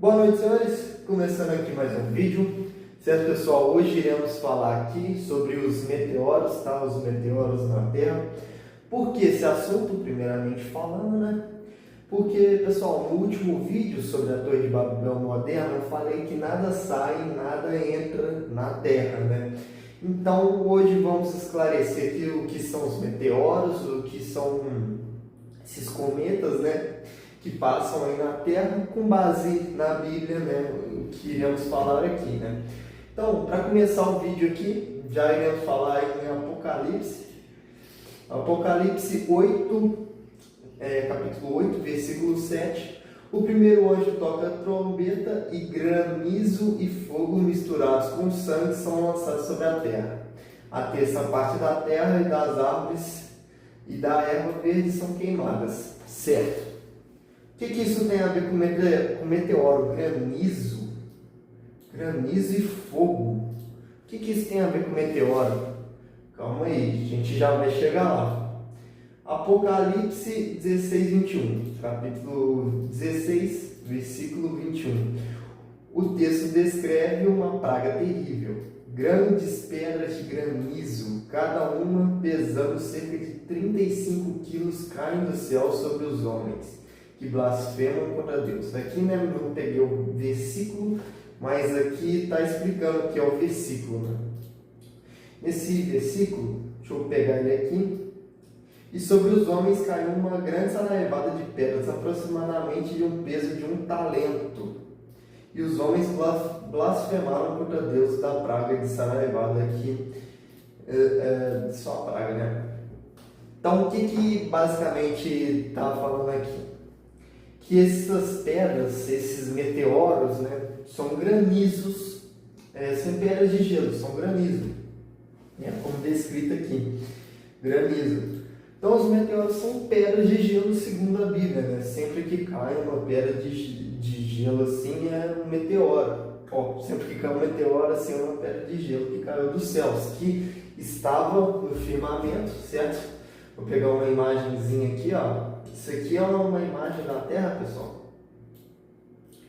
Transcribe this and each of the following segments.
Boa noite, senhores. Começando aqui mais um vídeo. Certo, pessoal? Hoje iremos falar aqui sobre os meteoros, tá? Os meteoros na Terra. Por que esse assunto, primeiramente falando, né? Porque, pessoal, no último vídeo sobre a Torre de Babel moderna, eu falei que nada sai, nada entra na Terra, né? Então, hoje vamos esclarecer aqui o que são os meteoros, o que são esses cometas, né? Que passam aí na Terra com base na Bíblia, né? O que iremos falar aqui, né? Então, para começar o vídeo aqui, já iremos falar em Apocalipse. Apocalipse 8, capítulo 8, versículo 7. O primeiro anjo toca trombeta e granizo e fogo misturados com sangue são lançados sobre a terra. A terça parte da terra e das árvores e da erva verde são queimadas. Certo. O que isso tem a ver com meteoro? Granizo? Granizo e fogo. O que isso tem a ver com meteoro? Calma aí, a gente já vai chegar lá. Apocalipse 16, 21. Capítulo 16, versículo 21. O texto descreve uma praga terrível. Grandes pedras de granizo, cada uma pesando cerca de 35 quilos, caem do céu sobre os homens que blasfemam contra Deus. Aqui, né, não peguei o versículo, mas aqui está explicando o que é o versículo, né? Nesse versículo, deixa eu pegar ele aqui. E sobre os homens caiu uma grande saraivada de pedras, aproximadamente de um peso de 1 talento. E os homens blasfemaram contra Deus da praga de saraivada aqui. Só a praga, né? Então, o que basicamente está falando aqui? Que essas pedras, esses meteoros, né, são granizos, são pedras de gelo, são granizo, como descrito aqui, granizo. Então os meteoros são pedras de gelo segundo a Bíblia, né? Sempre que cai uma pedra de gelo assim é um meteoro. Sempre que cai um meteoro assim é uma pedra de gelo que caiu dos céus, que estava no firmamento, certo? Vou pegar uma imagenzinha aqui, ó. Isso aqui é uma imagem da Terra, pessoal,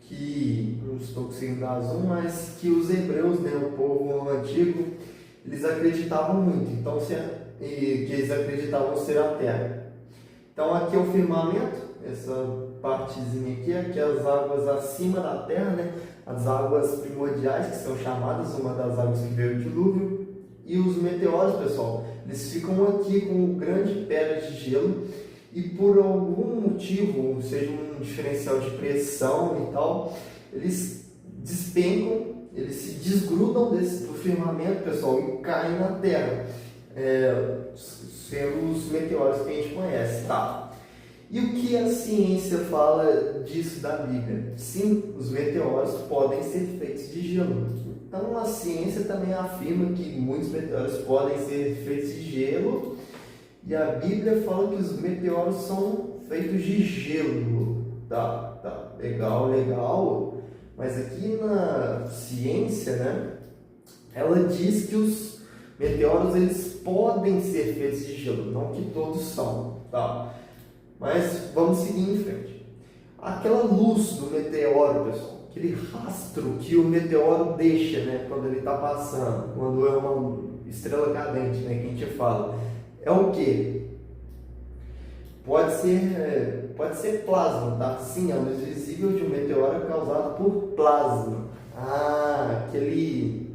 que não estou conseguindo dar zoom, mas que os hebreus, né, o povo antigo, eles acreditavam muito, então que eles acreditavam ser a Terra. Então aqui é o firmamento, essa partezinha aqui é as águas acima da Terra, né, as águas primordiais, que são chamadas, uma das águas que veio do dilúvio, e os meteoros, pessoal, eles ficam aqui com grande pedra de gelo. E por algum motivo, seja um diferencial de pressão e tal, eles despencam, eles se desgrudam do firmamento, pessoal, e caem na Terra, sendo os meteoros que a gente conhece, tá? E o que a ciência fala disso da Bíblia? Sim, os meteoros podem ser feitos de gelo. Então a ciência também afirma que muitos meteoros podem ser feitos de gelo. E a Bíblia fala que os meteoros são feitos de gelo. Tá, legal. Mas aqui na ciência, né, ela diz que os meteoros eles podem ser feitos de gelo, não que todos são, tá? Mas vamos seguir em frente. Aquela luz do meteoro, pessoal, aquele rastro que o meteoro deixa, né, quando ele está passando, quando é uma estrela cadente, né, que a gente fala. É o que? Pode ser plasma, tá? Sim, a luz visível de um meteoro é causada por plasma. Aquele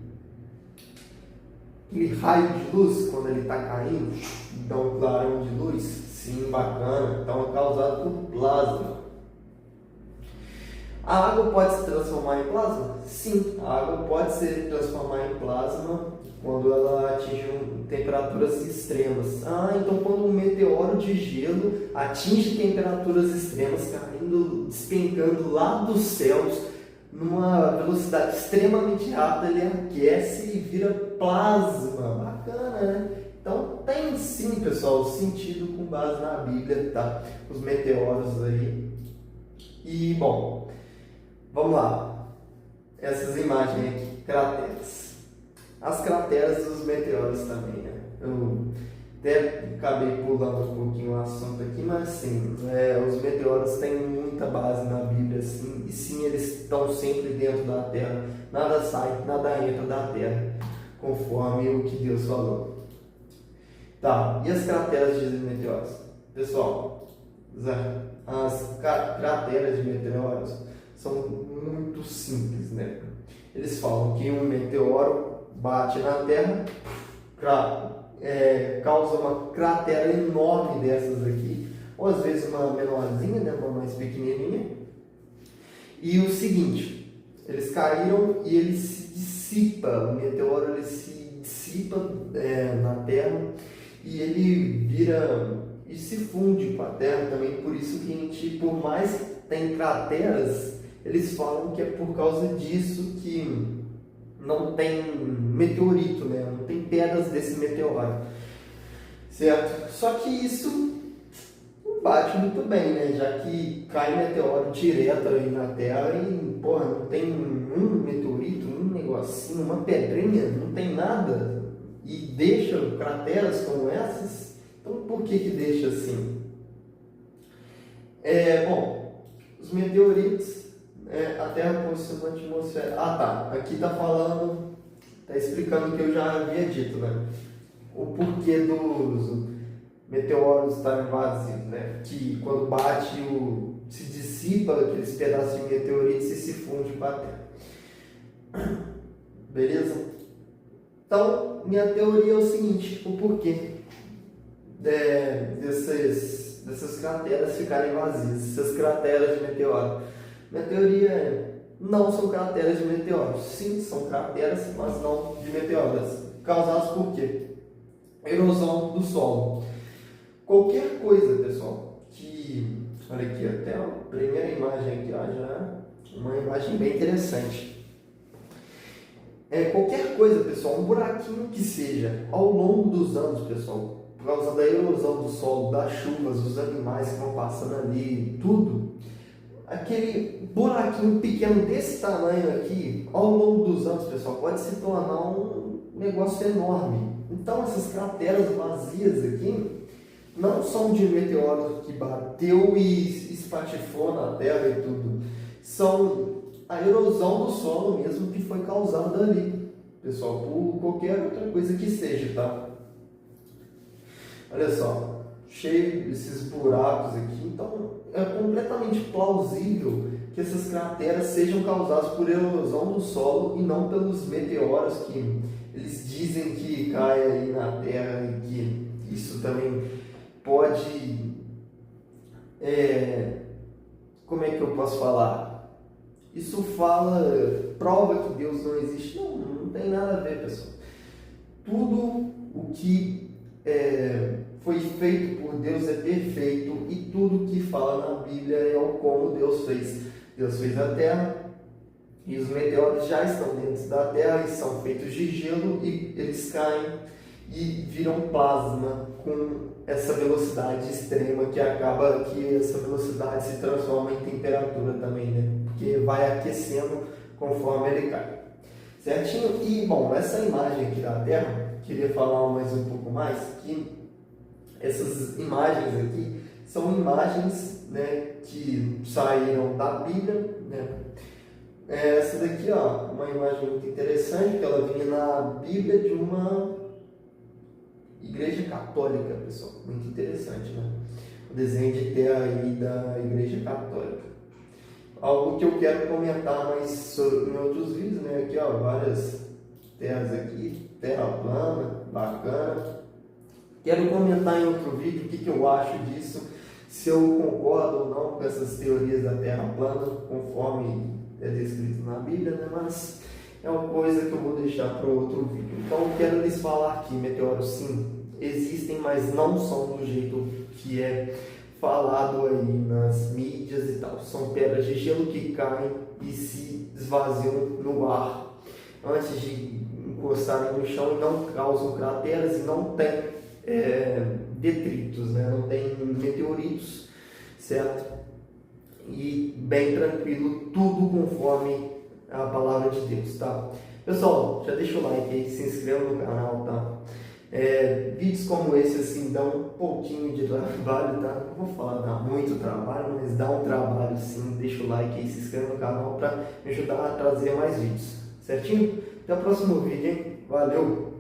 raio de luz, quando ele está caindo, dá um clarão de luz. Sim, bacana. Então é causado por plasma. A água pode se transformar em plasma? Sim, a água pode se transformar em plasma quando ela atinge temperaturas extremas. Então quando um meteoro de gelo atinge temperaturas extremas, caindo, despencando lá dos céus, numa velocidade extremamente rápida, ele aquece e vira plasma. Bacana, né? Então tem sim, pessoal, sentido com base na Bíblia, tá? Os meteoros aí. E, bom, vamos lá. Essas imagens aqui, crateras. As crateras dos meteoros também, né? Até acabei pulando um pouquinho o assunto aqui, mas sim, os meteoros têm muita base na Bíblia, sim, e sim, eles estão sempre dentro da Terra. Nada sai, nada entra da Terra, conforme o que Deus falou. Tá, e as crateras de meteoros? Pessoal, as crateras de meteoros são muito simples, né? Eles falam que um meteoro bate na Terra, causa uma cratera enorme dessas aqui, ou às vezes uma menorzinha, né, uma mais pequenininha. E o seguinte, eles caíram e ele se dissipa, o meteoro ele se dissipa na Terra e ele vira e se funde com a Terra também. Por isso que a gente, por mais que tem crateras, eles falam que é por causa disso que não tem meteorito, né? Não tem pedras desse meteoro, certo? Só que isso não bate muito bem, né? Já que cai meteoro direto aí na Terra e, porra, não tem um meteorito, um negocinho, uma pedrinha, não tem nada e deixa crateras como essas. Então, por que deixa assim? Bom, os meteoritos, a Terra possui uma atmosfera. Ah, tá. Aqui tá falando, tá explicando o que eu já havia dito, né? O porquê dos meteoros estarem vazios, né? Que quando bate, se dissipa aqueles pedaços de meteoritos e se funde com a Terra. Beleza? Então, minha teoria é o seguinte: o porquê dessas crateras ficarem vazias, essas crateras de meteoro. Minha teoria não são crateras de meteoros. Sim, são crateras, mas não de meteoros. Causadas por quê? Erosão do solo. Qualquer coisa, pessoal, que... Olha aqui, até a primeira imagem aqui, ó, já é uma imagem bem interessante. Qualquer coisa, pessoal, um buraquinho que seja, ao longo dos anos, pessoal, por causa da erosão do solo, das chuvas, dos animais que vão passando ali, tudo, aquele buraquinho pequeno desse tamanho aqui, ao longo dos anos, pessoal, pode se tornar um negócio enorme. Então, essas crateras vazias aqui não são de meteoro que bateu e espatifou na Terra e tudo. São a erosão do solo mesmo que foi causada ali, pessoal, por qualquer outra coisa que seja, tá? Olha só, cheio desses buracos aqui, então é completamente plausível que essas crateras sejam causadas por erosão do solo e não pelos meteoros que eles dizem que caem aí na Terra e que isso também pode... como é que eu posso falar? Isso prova que Deus não existe. Não tem nada a ver, pessoal. Tudo o que foi feito por Deus é perfeito e tudo que fala na Bíblia é o como Deus fez. Deus fez a Terra e os meteoros já estão dentro da Terra e são feitos de gelo e eles caem e viram plasma com essa velocidade extrema que acaba que essa velocidade se transforma em temperatura também, né? Porque vai aquecendo conforme ele cai. Certinho? E, bom, essa imagem aqui da Terra, queria falar mais um pouco mais, que essas imagens aqui são imagens, né, que saíram da Bíblia, né? Essa daqui, ó, uma imagem muito interessante, que ela vinha na Bíblia de uma igreja católica, pessoal. Muito interessante, né? O desenho de terra aí da igreja católica. Algo que eu quero comentar mais em outros vídeos, né? Aqui, ó, várias terras aqui, terra plana, bacana. Quero comentar em outro vídeo o que eu acho disso, se eu concordo ou não com essas teorias da terra plana, conforme é descrito na Bíblia, né? Mas é uma coisa que eu vou deixar para outro vídeo. Então, eu quero lhes falar aqui, meteoros sim, existem, mas não são do jeito que é falado aí nas mídias e tal. São pedras de gelo que caem e se esvaziam no ar antes de encostarem no chão e não causam crateras e não tem detritos, né? Não tem meteoritos, certo? E bem tranquilo, tudo conforme a palavra de Deus, tá? Pessoal, já deixa o like aí, se inscreva no canal, tá? Vídeos como esse assim dão um pouquinho de trabalho, tá? Não vou falar dá muito trabalho, mas dá um trabalho sim. Deixa o like e se inscreva no canal para me ajudar a trazer mais vídeos, certinho? Até o próximo vídeo, hein? Valeu!